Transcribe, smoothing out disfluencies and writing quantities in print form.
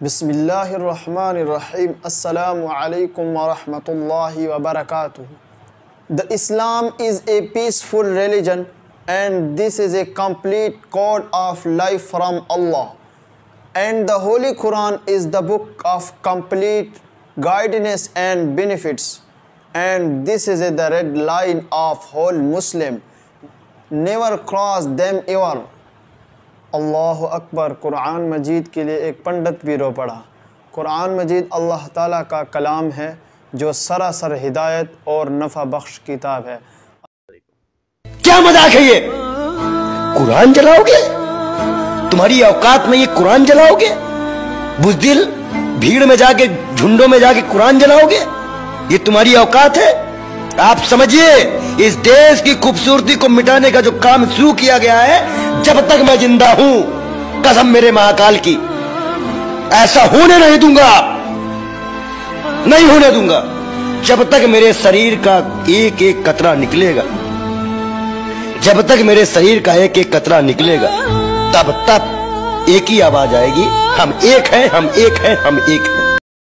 बिस्मिल्लाहिर्रहमानिर्रहीम। अस्सलामु अलैकुम व रहमतुल्लाहि व बरकातुहू। The Islam is a peaceful religion and this is a complete code of life from Allah. And the Holy Quran is the book of complete guidance and benefits. And this is the red line of whole Muslim. Never cross them ever. अल्लाह अकबर। कुरान मजीद के लिए एक पंडित भी रो पड़ा। कुरान मजीद अल्लाह ताला का कलाम है जो सरासर हिदायत और नफ़ा बख्श किताब है। क्या मजाक है ये? कुरान जलाओगे? तुम्हारी औकात में ये कुरान जलाओगे? बुज़दिल भीड़ में जाके, झुंडों में जाके कुरान जलाओगे? ये तुम्हारी औकात है? आप समझिए, इस देश की खूबसूरती को मिटाने का जो काम शुरू किया गया है, जब तक मैं जिंदा हूं, कसम मेरे महाकाल की, ऐसा होने नहीं दूंगा, नहीं होने दूंगा। जब तक मेरे शरीर का एक एक कतरा निकलेगा, जब तक मेरे शरीर का एक एक कतरा निकलेगा, तब तक एक ही आवाज आएगी, हम एक हैं, हम एक हैं, हम एक हैं।